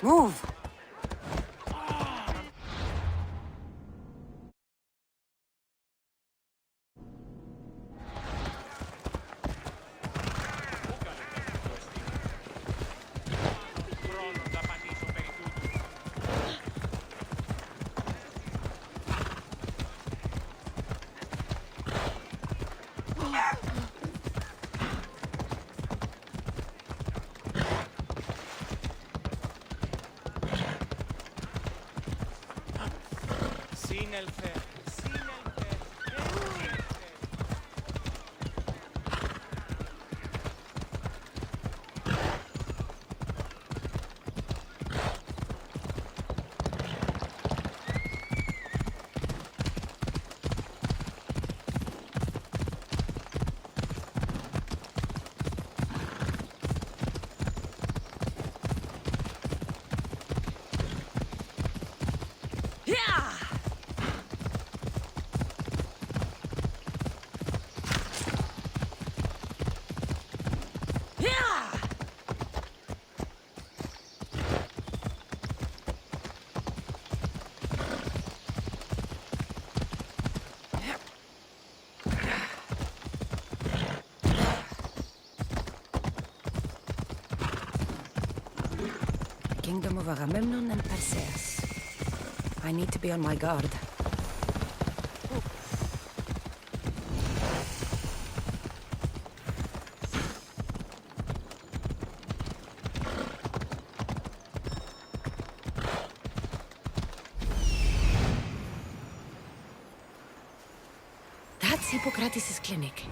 Move! Σύνελθε. Kingdom of Agamemnon and Perseus. I need to be on my guard. That's Hippocrates' clinic.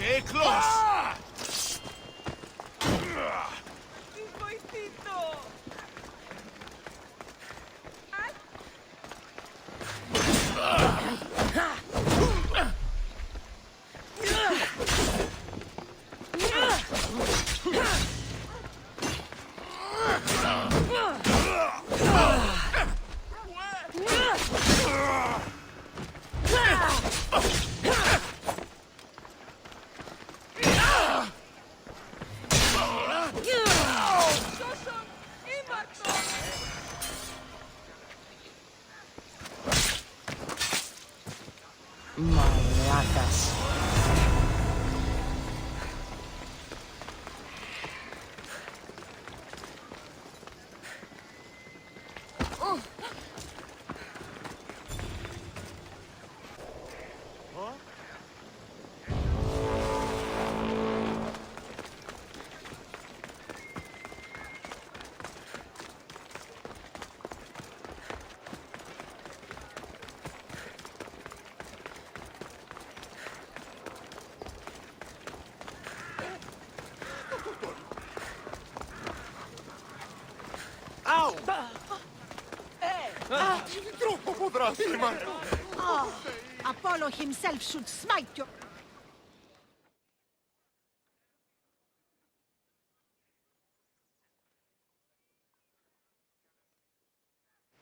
Stay close! Troppo potrà, Apollo himself should smite you.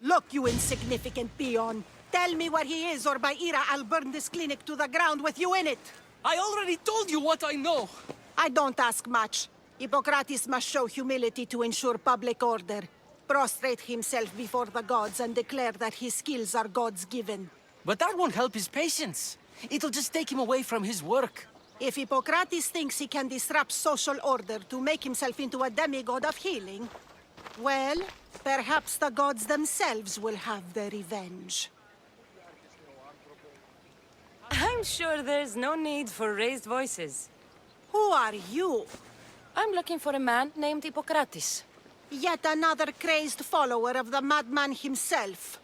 Look, you insignificant peon. Tell me where he is, or by Ira, I'll burn this clinic to the ground with you in it. I already told you what I know. I don't ask much. Hippocrates must show humility to ensure public order. Prostrate himself before the gods and declare that his skills are gods given. But that won't help his patients. It'll just take him away from his work. If Hippocrates thinks he can disrupt social order to make himself into a demigod of healing, well, perhaps the gods themselves will have their revenge. I'm sure there's no need for raised voices. Who are you? I'm looking for a man named Hippocrates. Yet another crazed follower of the madman himself.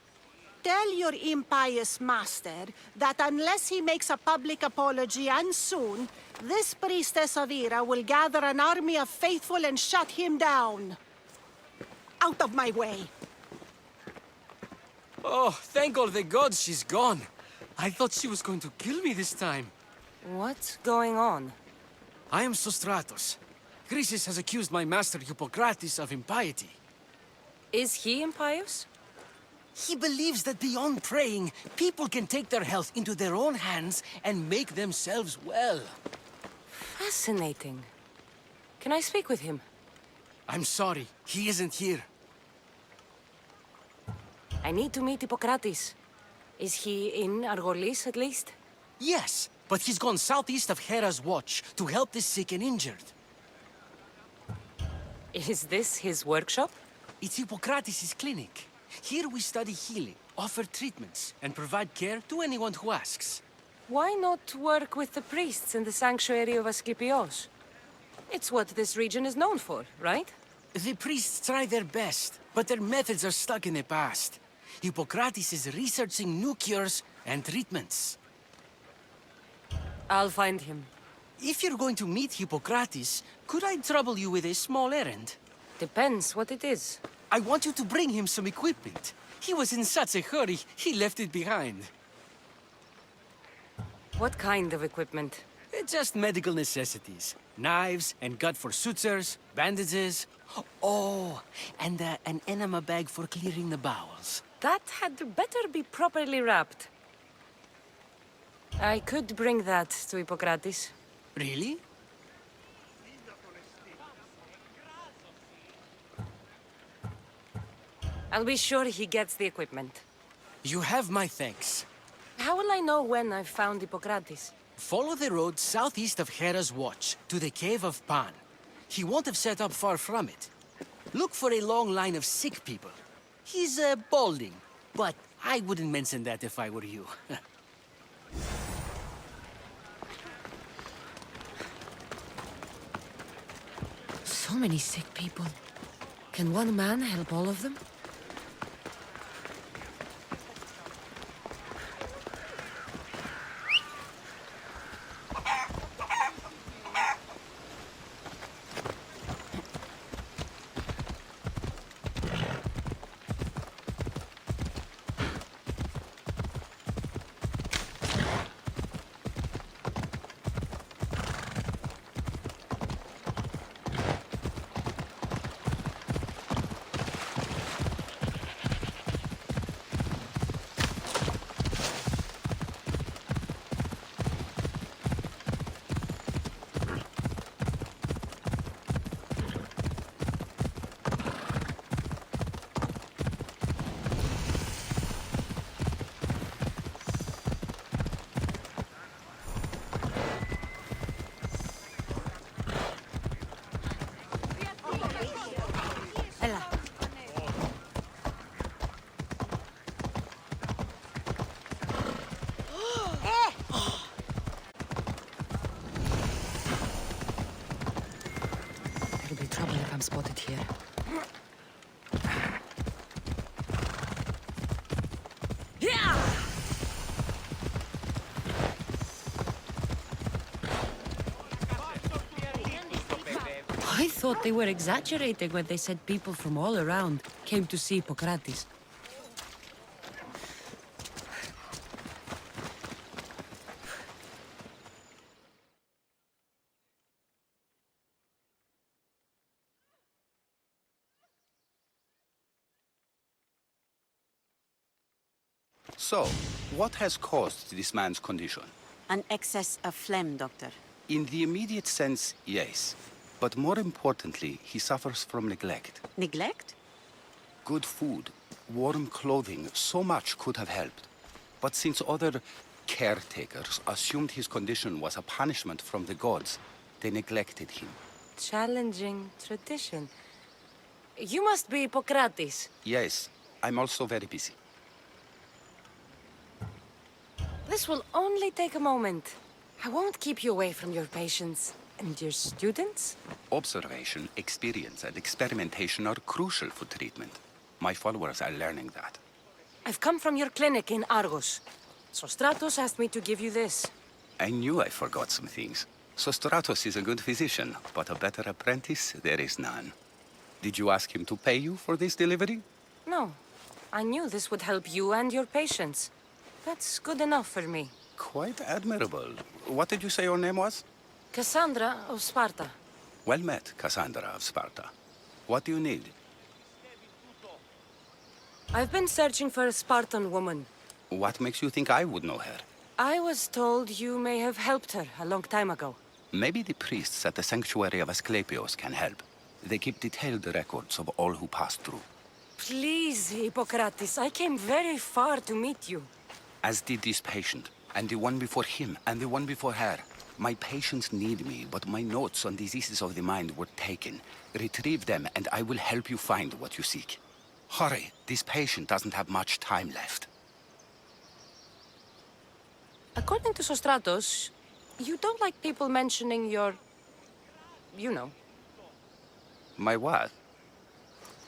Tell your impious master that unless he makes a public apology, and soon, this priestess of Ira will gather an army of faithful and shut him down. Out of my way! Oh, thank all the gods she's gone. I thought she was going to kill me this time. What's going on? I am Sostratos. Chrysis has accused my master Hippocrates of impiety. Is he impious? He believes that beyond praying, people can take their health into their own hands and make themselves well. Fascinating. Can I speak with him? I'm sorry, he isn't here. I need to meet Hippocrates. Is he in Argolis, at least? Yes, but he's gone southeast of Hera's watch to help the sick and injured. Is this his workshop? It's Hippocrates' clinic. Here we study healing, offer treatments, and provide care to anyone who asks. Why not work with the priests in the sanctuary of Asclepios? It's what this region is known for, right? The priests try their best, but their methods are stuck in the past. Hippocrates is researching new cures and treatments. I'll find him. If you're going to meet Hippocrates, could I trouble you with a small errand? Depends what it is. I want you to bring him some equipment. He was in such a hurry, he left it behind. What kind of equipment? Just medical necessities. Knives and gut for sutures, bandages. Oh, and an enema bag for clearing the bowels. That had better be properly wrapped. I could bring that to Hippocrates. Really? I'll be sure he gets the equipment. You have my thanks. How will I know when I've found Hippocrates? Follow the road southeast of Hera's watch to the cave of Pan. He won't have set up far from it. Look for a long line of sick people. He's balding, but I wouldn't mention that if I were you. So many sick people. Can one man help all of them? It'll be trouble if I'm spotted here. I thought they were exaggerating when they said people from all around. came to see Hippocrates. So, what has caused this man's condition? An excess of phlegm, Doctor. In the immediate sense, yes. But more importantly, he suffers from neglect. Neglect? Good food, warm clothing, so much could have helped. But since other caretakers assumed his condition was a punishment from the gods, they neglected him. Challenging tradition. You must be Hippocrates. Yes, I'm also very busy. This will only take a moment. I won't keep you away from your patients. And your students? Observation, experience, and experimentation are crucial for treatment. My followers are learning that. I've come from your clinic in Argos. Sostratos asked me to give you this. I knew I forgot some things. Sostratos is a good physician, but a better apprentice there is none. Did you ask him to pay you for this delivery? No. I knew this would help you and your patients. That's good enough for me. Quite admirable. What did you say your name was? Cassandra of Sparta. Well met, Cassandra of Sparta. What do you need? I've been searching for a Spartan woman. What makes you think I would know her? I was told you may have helped her a long time ago. Maybe the priests at the sanctuary of Asclepios can help. They keep detailed records of all who passed through. Please, Hippocrates, I came very far to meet you. As did this patient, and the one before him, and the one before her. My patients need me, but my notes on diseases of the mind were taken. Retrieve them, and I will help you find what you seek. Hurry, this patient doesn't have much time left. According to Sostratos, you don't like people mentioning your... you know. My what?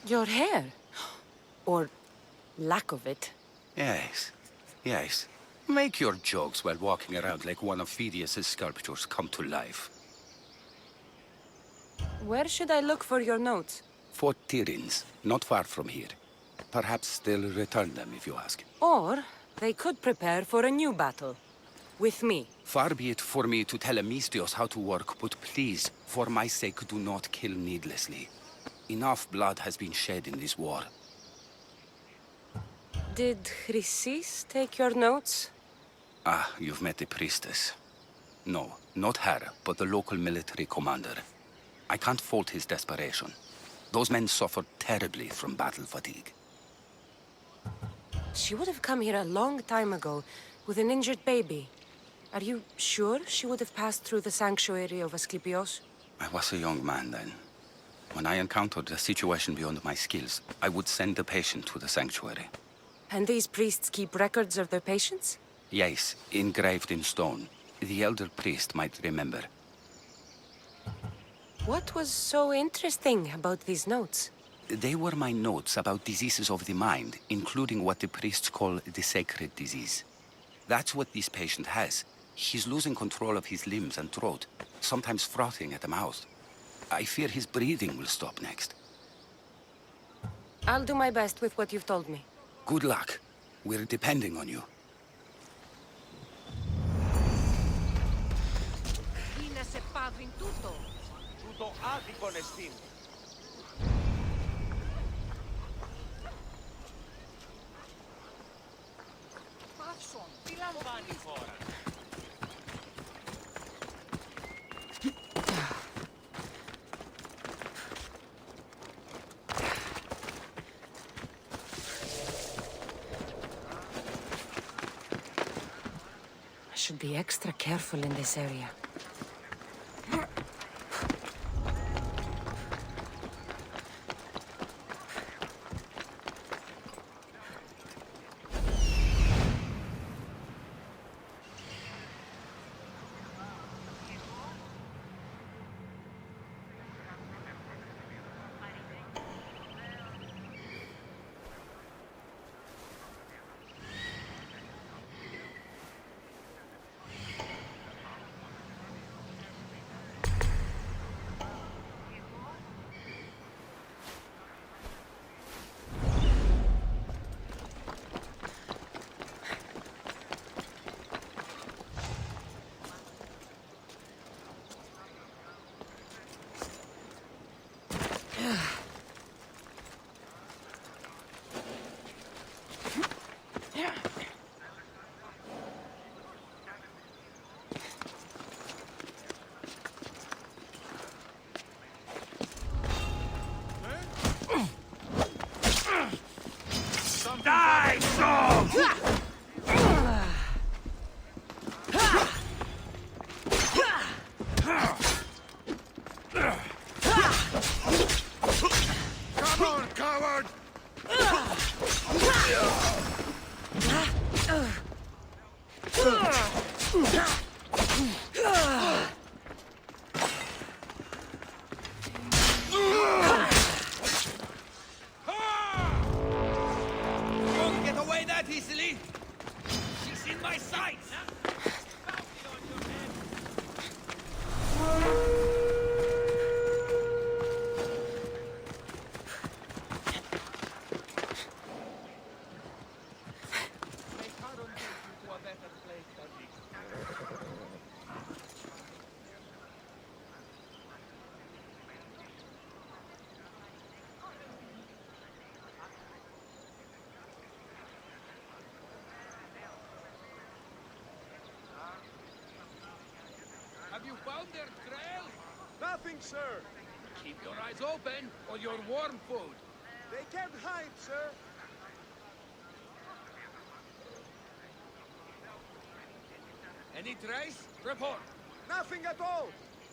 Your hair. Or lack of it. Yes, yes. Make your jokes while walking around like one of Phidias' sculptures come to life. Where should I look for your notes? Fort Tyrins, not far from here. Perhaps they'll return them if you ask. Or they could prepare for a new battle. With me. Far be it for me to tell Amistios how to work, but please, for my sake, do not kill needlessly. Enough blood has been shed in this war. Did Chrysis take your notes? Ah, you've met the priestess. No, not her, but the local military commander. I can't fault his desperation. Those men suffered terribly from battle fatigue. She would have come here a long time ago, with an injured baby. Are you sure she would have passed through the sanctuary of Asclepios? I was a young man then. When I encountered a situation beyond my skills, I would send the patient to the sanctuary. And these priests keep records of their patients? Yes, engraved in stone. The elder priest might remember. What was so interesting about these notes? They were my notes about diseases of the mind, including what the priests call the sacred disease. That's what this patient has. He's losing control of his limbs and throat, sometimes frothing at the mouth. I fear his breathing will stop next. I'll do my best with what you've told me. Good luck. We're depending on you. Τούτο άδικον εστίν. Παύσον, τι λαμβάνει η χώρα. I should be extra careful in this area. found their trail? Nothing, sir. Keep your eyes open, or your warm food. They can't hide, sir. Any trace? Report. Nothing at all.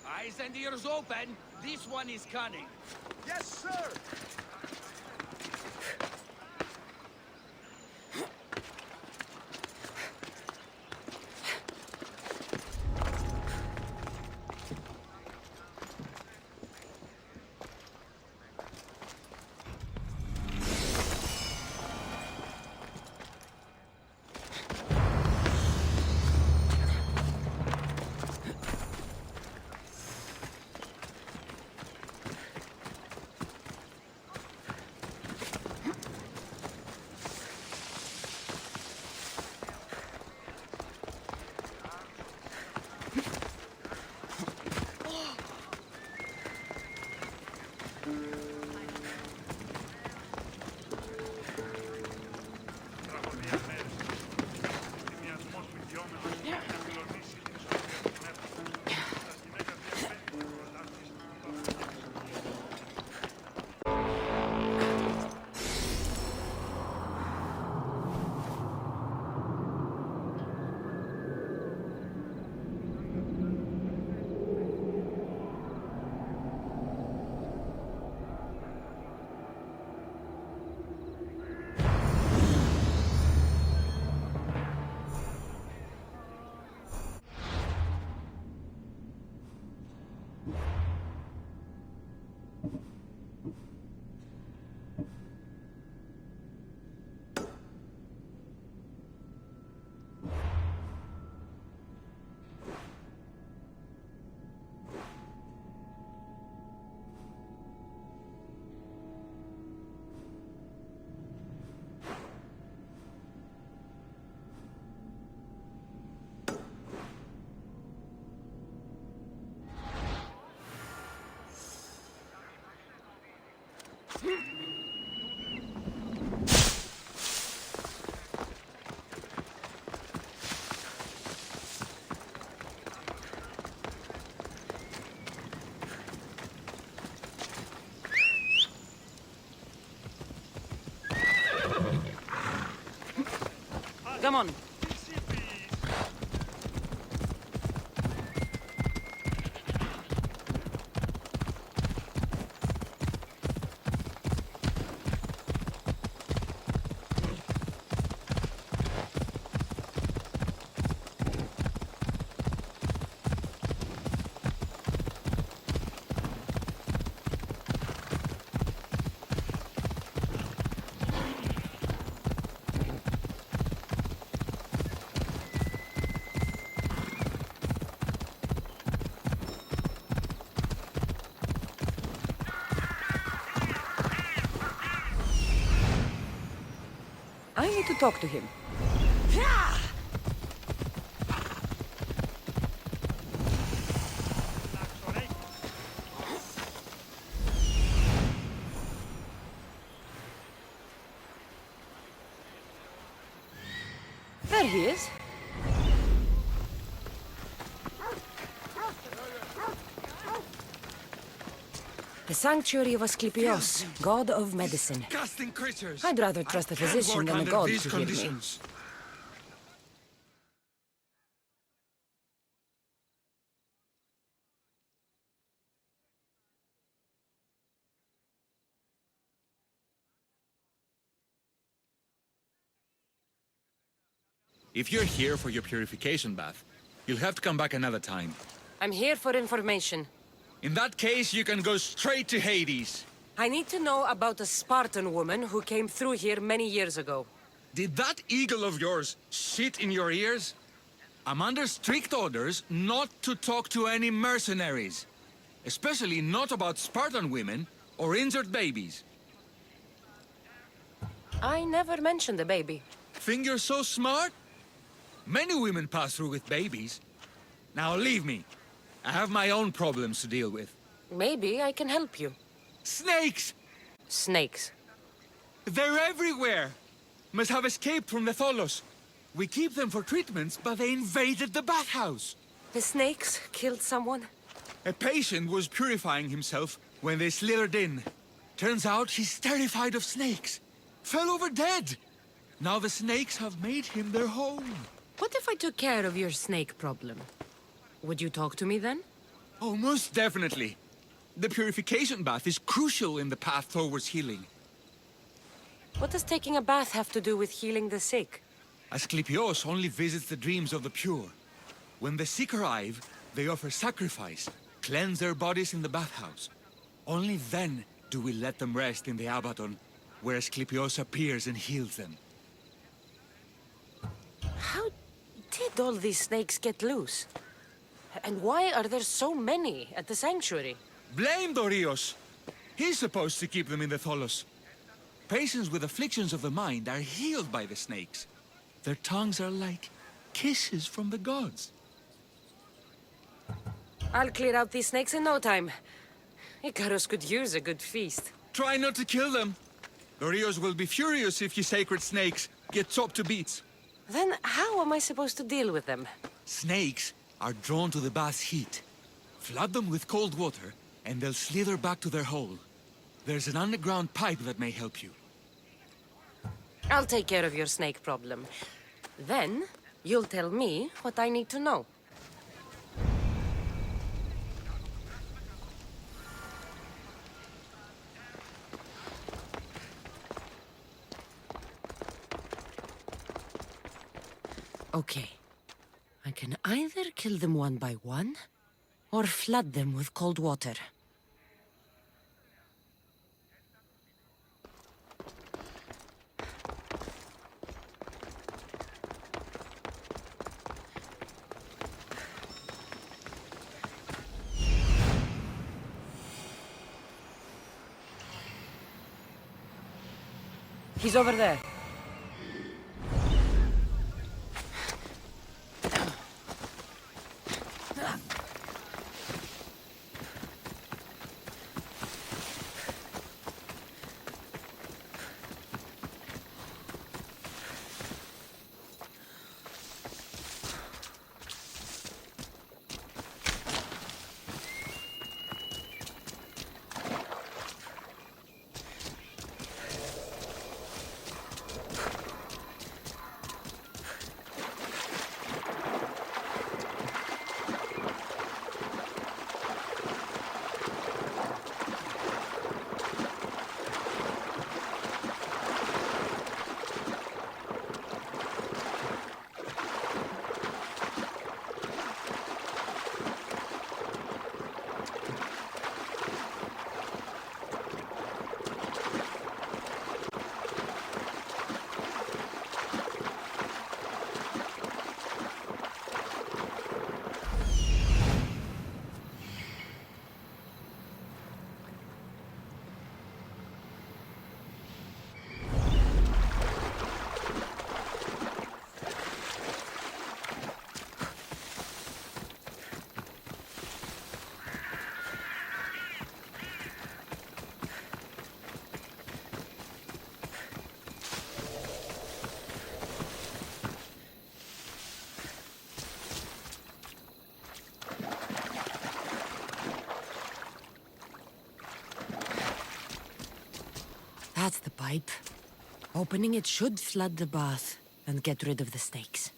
Eyes and ears open. This one is cunning. Yes, sir. Come on. I need to talk to him. There he is. The Sanctuary of Asclepios, god of medicine. Disgusting creatures. I'd rather trust a physician than a god to heal me. If you're here for your purification bath, you'll have to come back another time. I'm here for information. In that case, you can go straight to Hades. I need to know about a Spartan woman who came through here many years ago. Did that eagle of yours shit in your ears? I'm under strict orders not to talk to any mercenaries. Especially not about Spartan women or injured babies. I never mentioned a baby. Think you're so smart? Many women pass through with babies. Now leave me. I have my own problems to deal with. Maybe I can help you. Snakes! Snakes. They're everywhere! Must have escaped from the Tholos. We keep them for treatments, but they invaded the bathhouse. The snakes killed someone? A patient was purifying himself when they slithered in. Turns out he's terrified of snakes. Fell over dead. Now the snakes have made him their home. What if I took care of your snake problem? Would you talk to me then? Oh, most definitely. The purification bath is crucial in the path towards healing. What does taking a bath have to do with healing the sick? Asclepios only visits the dreams of the pure. When the sick arrive, they offer sacrifice, cleanse their bodies in the bathhouse. Only then do we let them rest in the Abaddon, where Asclepios appears and heals them. How did all these snakes get loose? And why are there so many at the sanctuary? Blame Dorios! He's supposed to keep them in the Tholos. Patients with afflictions of the mind are healed by the snakes. Their tongues are like kisses from the gods. I'll clear out these snakes in no time. Icarus could use a good feast. Try not to kill them. Dorios will be furious if you sacred snakes get chopped to bits. Then how am I supposed to deal with them? Snakes are drawn to the bath's heat. Flood them with cold water, and they'll slither back to their hole. There's an underground pipe that may help you. I'll take care of your snake problem. Then, you'll tell me what I need to know. Okay. I can either kill them one by one, or flood them with cold water. He's over there. That's the pipe. Opening it should flood the bath and get rid of the snakes.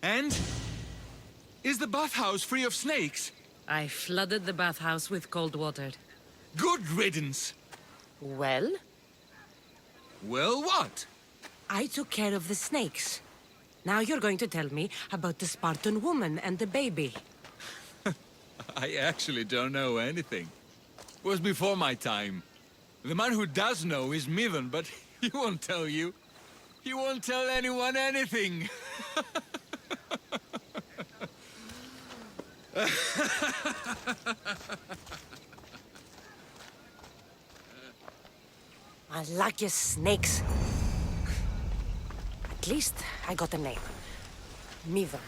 And? Is the bathhouse free of snakes? I flooded the bathhouse with cold water. Good riddance. Well, Well, what? I took care of the snakes. Now you're going to tell me about the Spartan woman and the baby. I actually don't know anything. Was before my time. The man who does know is Midon, but he won't tell you. He won't tell anyone anything. I like your snakes. At least I got a name. Mivon.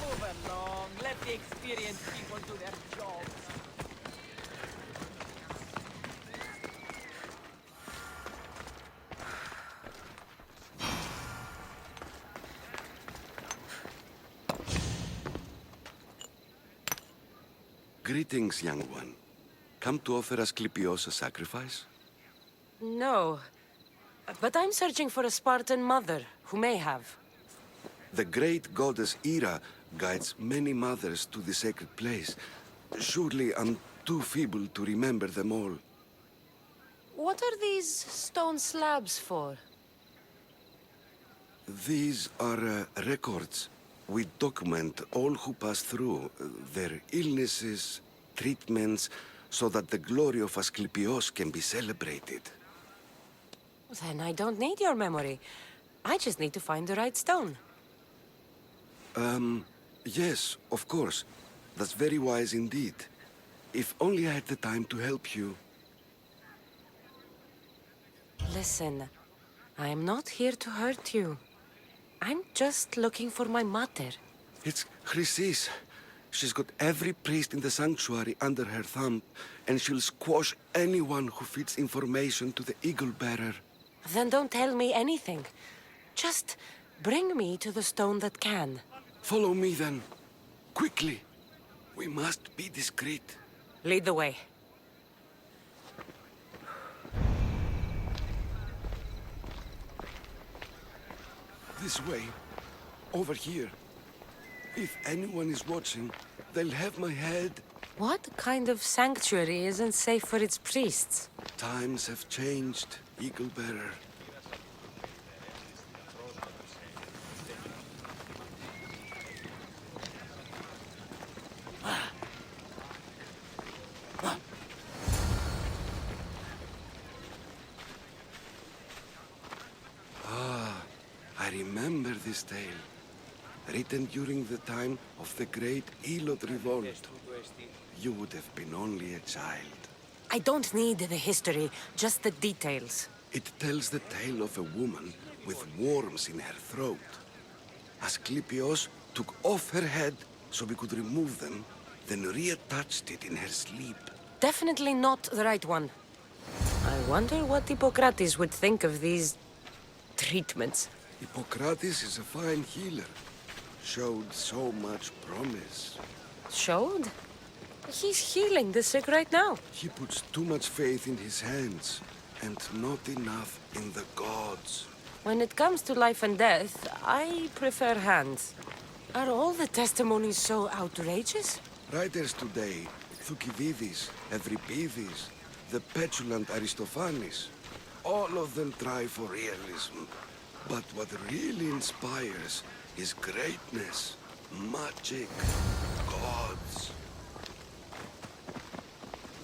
Move along. Let the experienced people do their jobs. Greetings, young one. Come to offer Asclepios a sacrifice? No. But I'm searching for a Spartan mother who may have. The great goddess Hera guides many mothers to the sacred place. Surely I'm too feeble to remember them all. What are these stone slabs for? These are records. We document all who pass through, their illnesses, treatments, so that the glory of Asclepios can be celebrated. Then I don't need your memory. I just need to find the right stone. Yes, of course. That's very wise indeed. If only I had the time to help you. Listen, I am not here to hurt you. I'm just looking for my mother. It's Chrysis. She's got every priest in the sanctuary under her thumb, and she'll squash anyone who feeds information to the Eagle Bearer. Then don't tell me anything. Just bring me to the stone that can. Follow me then. Quickly. We must be discreet. Lead the way. This way. Over here. If anyone is watching, they'll have my head. What kind of sanctuary isn't safe for its priests? Times have changed, Eagle Bearer. I remember this tale, written during the time of the great Elot Revolt. You would have been only a child. I don't need the history, just the details. It tells the tale of a woman with worms in her throat. Asclepios took off her head so we could remove them, then reattached it in her sleep. Definitely not the right one. I wonder what Hippocrates would think of these treatments. Hippocrates is a fine healer. Showed so much promise. Showed? He's healing the sick right now. He puts too much faith in his hands, and not enough in the gods. When it comes to life and death, I prefer hands. Are all the testimonies so outrageous? Writers today, Thucydides, Euripides, the petulant Aristophanes, all of them try for realism. But what really inspires is greatness, magic, gods.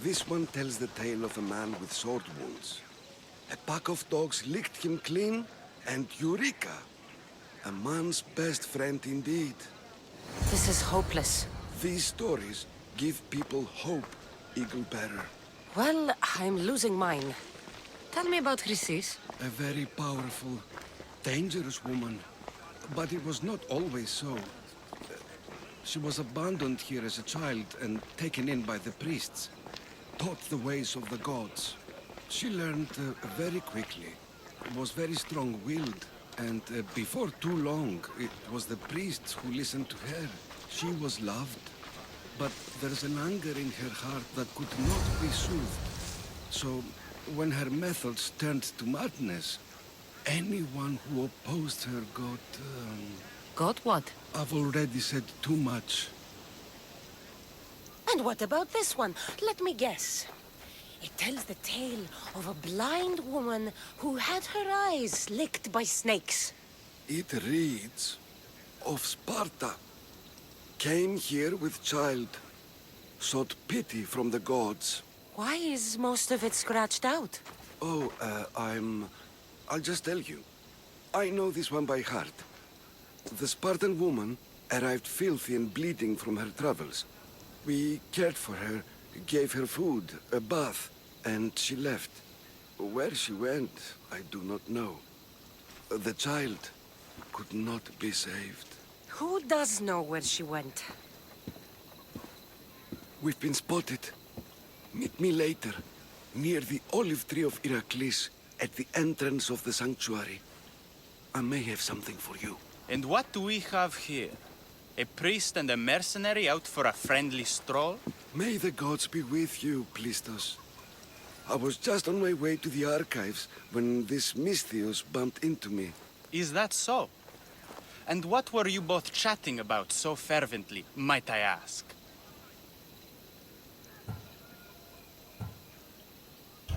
This one tells the tale of a man with sword wounds. A pack of dogs licked him clean, and Eureka! A man's best friend indeed. This is hopeless. These stories give people hope, Eagle Bearer. Well, I'm losing mine. Tell me about Chrysis. A very powerful, dangerous woman. But it was not always so. She was abandoned here as a child and taken in by the priests. Taught the ways of the gods. She learned very quickly. Was very strong-willed. And before too long, it was the priests who listened to her. She was loved. But there's an anger in her heart that could not be soothed. So, when her methods turned to madness, anyone who opposed her got... Got what? I've already said too much. And what about this one? Let me guess. It tells the tale of a blind woman who had her eyes licked by snakes. It reads of Sparta. Came here with child. Sought pity from the gods. Why is most of it scratched out? Oh, I'll just tell you. I know this one by heart. The Spartan woman arrived filthy and bleeding from her travels. We cared for her, gave her food, a bath, and she left. Where she went, I do not know. The child could not be saved. Who does know where she went? We've been spotted. Meet me later, near the olive tree of Heracles, at the entrance of the sanctuary. I may have something for you. And what do we have here? A priest and a mercenary out for a friendly stroll? May the gods be with you, Plistos. I was just on my way to the archives when this Misthios bumped into me. Is that so? And what were you both chatting about so fervently, might I ask?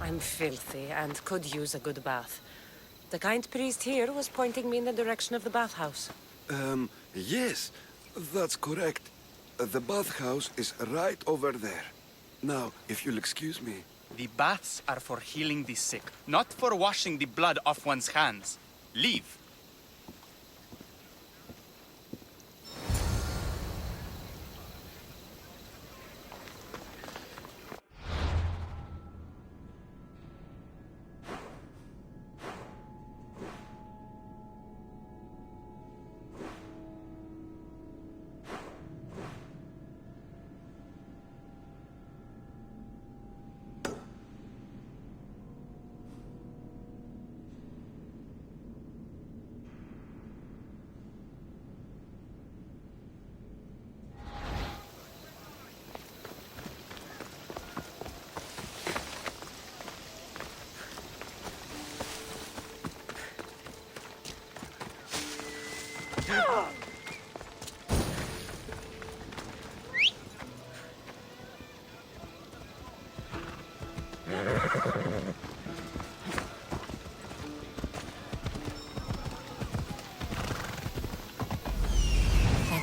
I'm filthy and could use a good bath. The kind priest here was pointing me in the direction of the bathhouse. Yes, that's correct. The bathhouse is right over there. Now, if you'll excuse me. The baths are for healing the sick, not for washing the blood off one's hands. Leave.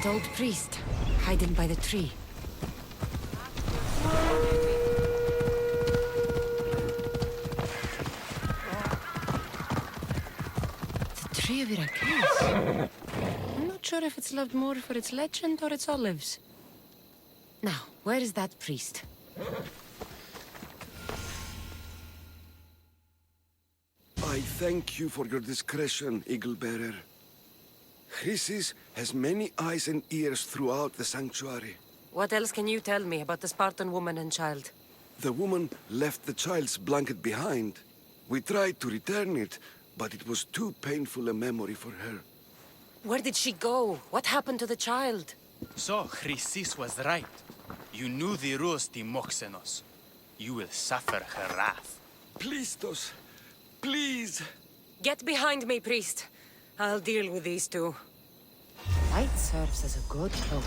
That old priest, hiding by the tree. The tree of Heracles. I'm not sure if it's loved more for its legend or its olives. Now, where is that priest? I thank you for your discretion, Eagle Bearer. Chrysis has many eyes and ears throughout the sanctuary. What else can you tell me about the Spartan woman and child? The woman left the child's blanket behind. We tried to return it, but it was too painful a memory for her. Where did she go? What happened to the child? So, Chrysis was right. You knew the rules, Timoxenos. You will suffer her wrath. Plistos, please. Get behind me, priest. I'll deal with these two. Light serves as a good cloak.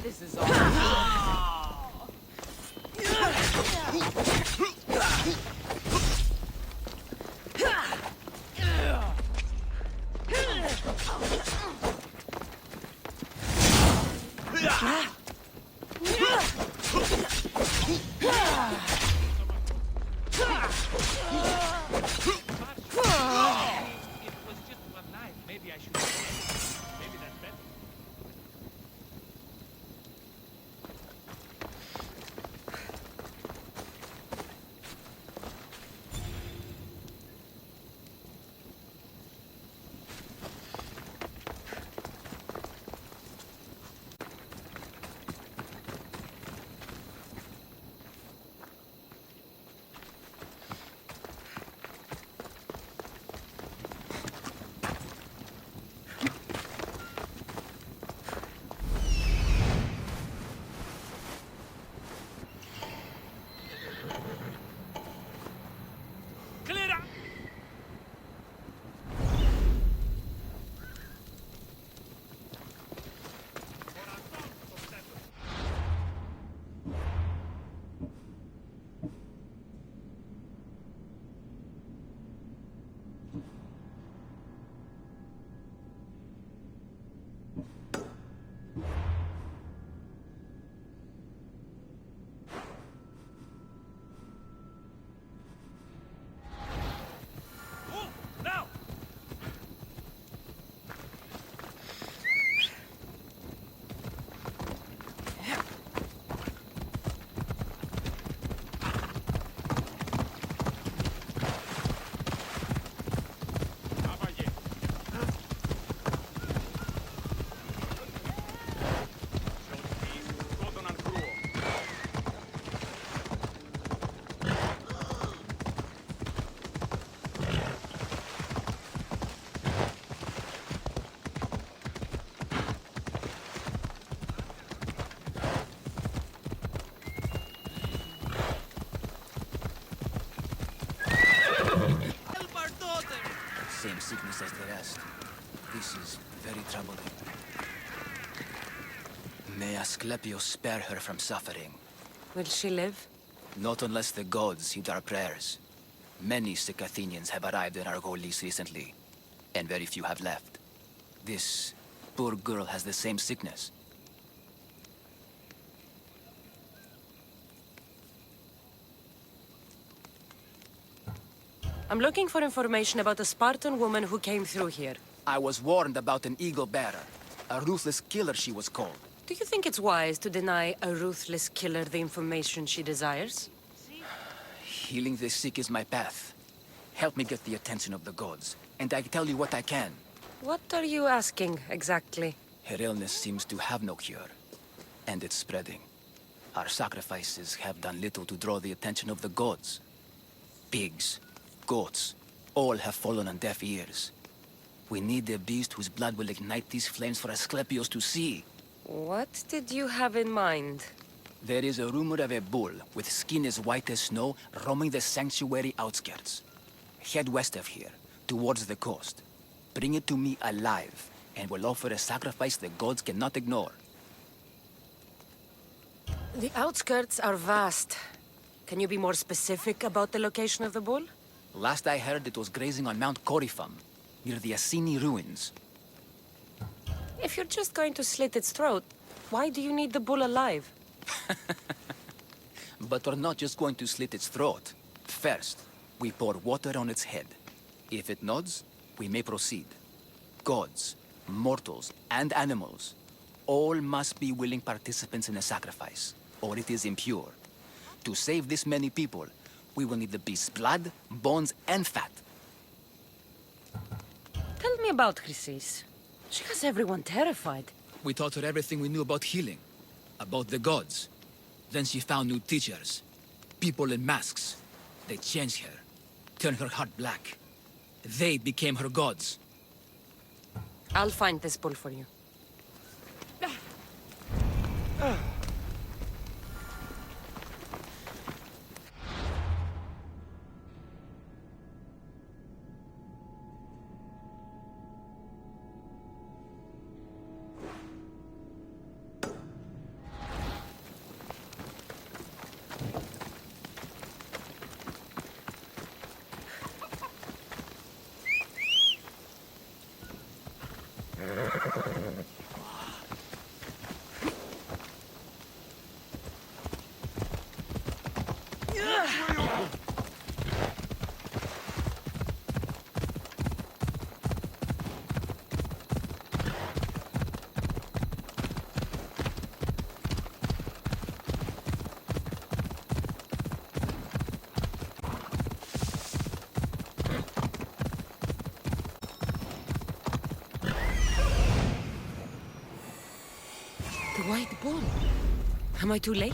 This is all. things as the rest. This is very troubling. May Asclepius spare her from suffering. Will she live? Not unless the gods heed our prayers. Many sick Athenians have arrived in Argolis recently, and very few have left. This poor girl has the same sickness. I'm looking for information about a Spartan woman who came through here. I was warned about an eagle bearer. A ruthless killer, she was called. Do you think it's wise to deny a ruthless killer the information she desires? Healing the sick is my path. Help me get the attention of the gods, and I tell you what I can. What are you asking, exactly? Her illness seems to have no cure, and it's spreading. Our sacrifices have done little to draw the attention of the gods. Pigs, goats, all have fallen on deaf ears. We need a beast whose blood will ignite these flames for Asclepius to see. What did you have in mind? There is a rumor of a bull with skin as white as snow roaming the sanctuary outskirts. Head west of here, towards the coast. Bring it to me alive, and we'll offer a sacrifice the gods cannot ignore. The outskirts are vast. Can you be more specific about the location of the bull? Last I heard, it was grazing on Mount Corifum, near the Assini ruins. If you're just going to slit its throat, why do you need the bull alive? But we're not just going to slit its throat. First, we pour water on its head. If it nods, we may proceed. Gods, mortals, and animals, all must be willing participants in a sacrifice, or it is impure. To save this many people, we will need the beast's blood, bones, and fat. Tell me about Chrysis. She has everyone terrified. We taught her everything we knew about healing, about the gods. Then she found new teachers, people in masks. They changed her, turned her heart black. They became her gods. I'll find this bull for you. The white bull. Am I too late?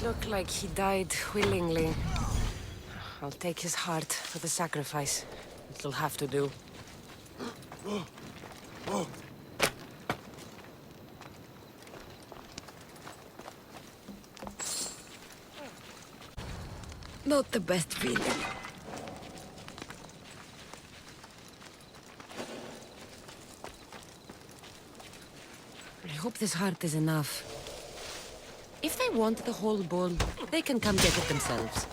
look like he died willingly. I'll take his heart for the sacrifice. It'll have to do. Not the best feeling. I hope this heart is enough. If they want the whole bowl, they can come get it themselves.